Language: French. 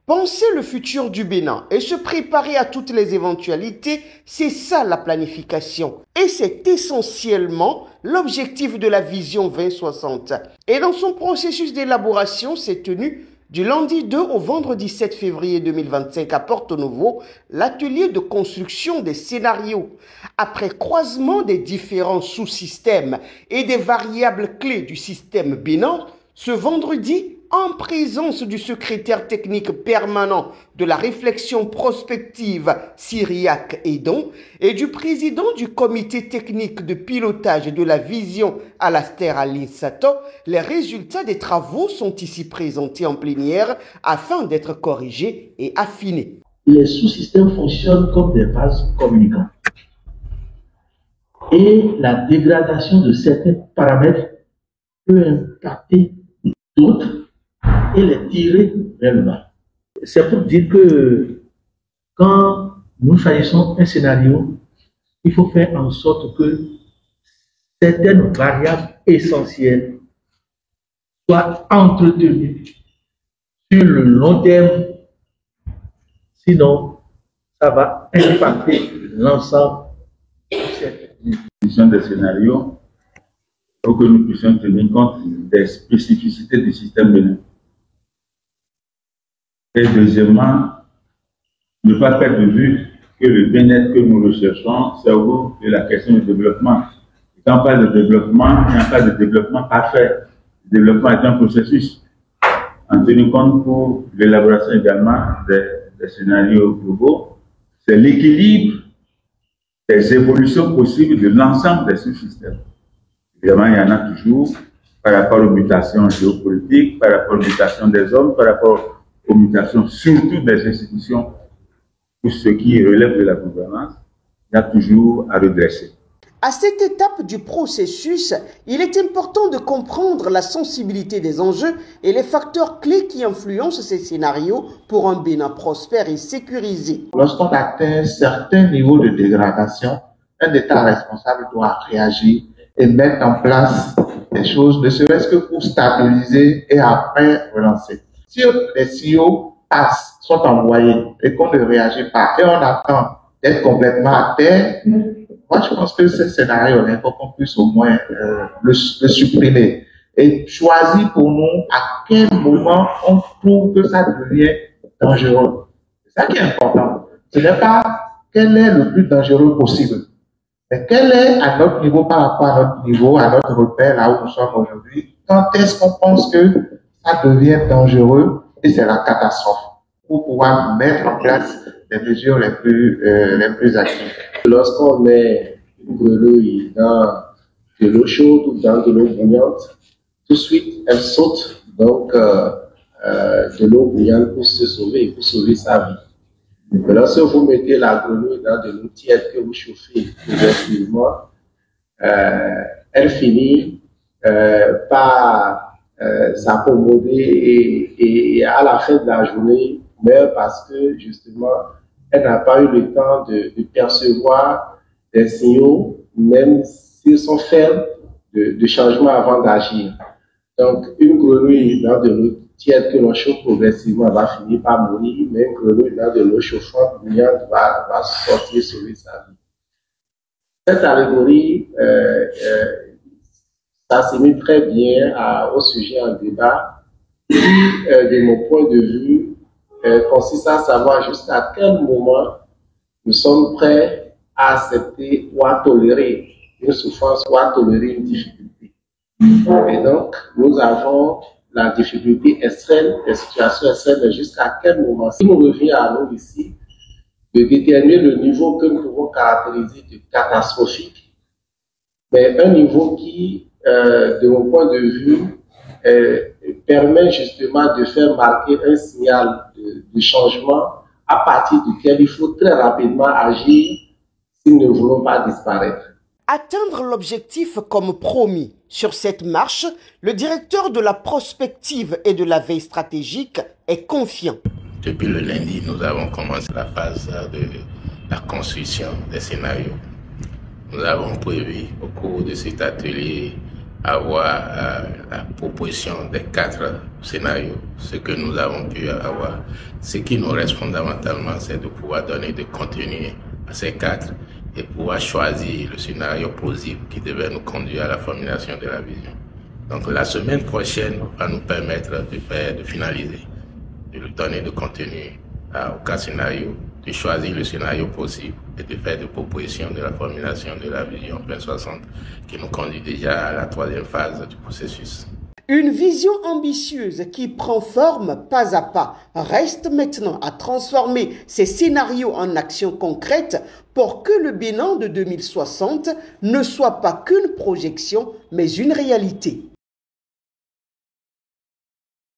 Penser le futur du Bénin et se préparer à toutes les éventualités, c'est ça la planification. Et c'est essentiellement l'objectif de la vision 2060. Et dans son processus d'élaboration s'est tenu du lundi 2 au vendredi 7 février 2025 à Porto Novo, l'atelier de construction des scénarios. Après croisement des différents sous-systèmes et des variables clés du système Bénin, ce vendredi, en présence du secrétaire technique permanent de la réflexion prospective Cyriaque Edon et du président du comité technique de pilotage de la vision Alastair Aline Sato, les résultats des travaux sont ici présentés en plénière afin d'être corrigés et affinés. Les sous-systèmes fonctionnent comme des vases communicants. Et la dégradation de certains paramètres peut impacter d'autres et les tirer vers le bas. C'est pour dire que quand nous choisissons un scénario, il faut faire en sorte que certaines variables essentielles soient entretenues sur le long terme. Sinon, ça va impacter l'ensemble de cette définition des scénarios pour que nous puissions tenir compte des spécificités du système Bénin. Et deuxièmement, ne pas perdre de vue que le bien-être que nous recherchons, c'est au bout de la question du développement. Et quand on parle de développement, il n'y a pas de développement parfait. Le développement est un processus. En tenant compte pour l'élaboration également des scénarios globaux, c'est l'équilibre des évolutions possibles de l'ensemble des sous-systèmes. Évidemment, il y en a toujours par rapport aux mutations géopolitiques, par rapport aux mutations des hommes, par rapport aux mutations surtout des institutions, pour ce qui relève de la gouvernance, il y a toujours à redresser. À cette étape du processus, il est important de comprendre la sensibilité des enjeux et les facteurs clés qui influencent ces scénarios pour un Bénin prospère et sécurisé. Lorsqu'on atteint un certain niveau de dégradation, un État responsable doit réagir et mettre en place des choses, ne serait-ce que pour stabiliser et après relancer. Si les signaux passent, sont envoyés et qu'on ne réagit pas et on attend d'être complètement à terre, moi je pense que ce scénario, il faut qu'on puisse au moins le supprimer et choisir pour nous à quel moment on trouve que ça devient dangereux. C'est ça qui est important. Ce n'est pas quel est le plus dangereux possible, mais quel est à notre niveau par rapport à notre niveau, à notre repère, là où nous sommes aujourd'hui, quand est-ce qu'on pense que ça devient dangereux et c'est la catastrophe pour pouvoir mettre en place les mesures les plus actives. Lorsqu'on met une grenouille dans de l'eau chaude ou dans de l'eau bouillante, tout de suite elle saute donc de l'eau bouillante pour se sauver, pour sauver sa vie. Mais lorsque vous mettez la grenouille dans de l'eau tiède que vous chauffez progressivement, elle finit par s'accommoder et à la fin de la journée meurt parce que justement elle n'a pas eu le temps de percevoir des signaux, même s'ils sont faibles, de changement avant d'agir. Donc une grenouille dans de l'eau tiède que l'on chauffe progressivement va finir par mourir, mais une grenouille dans de l'eau chauffante bouillante va sortir sauver sa vie. Cette allégorie s'assimile très bien au sujet en débat qui, de mon point de vue, consiste à savoir jusqu'à quel moment nous sommes prêts à accepter ou à tolérer une souffrance ou à tolérer une difficulté. Et donc, nous avons la difficulté extrême, les situations extrêmes, mais jusqu'à quel moment, si nous revient à nous ici, de déterminer le niveau que nous pouvons caractériser de catastrophique, mais un niveau qui, de mon point de vue, permet justement de faire marquer un signal de changement à partir duquel il faut très rapidement agir si nous ne voulons pas disparaître. Atteindre l'objectif comme promis. Sur cette marche, le directeur de la prospective et de la veille stratégique est confiant. Depuis le lundi, nous avons commencé la phase de la construction des scénarios. Nous avons prévu au cours de cet atelier avoir la proposition des 4 scénarios, ce que nous avons pu avoir. Ce qui nous reste fondamentalement, c'est de pouvoir donner du contenu à ces 4 et pouvoir choisir le scénario plausible qui devait nous conduire à la formulation de la vision. Donc la semaine prochaine va nous permettre de finaliser, de lui donner du contenu aux 4 scénarios, de choisir le scénario possible et de faire des propositions de la formulation de la vision 2060 qui nous conduit déjà à la 3e phase du processus. Une vision ambitieuse qui prend forme pas à pas reste maintenant à transformer ces scénarios en actions concrètes pour que le Bénin de 2060 ne soit pas qu'une projection mais une réalité.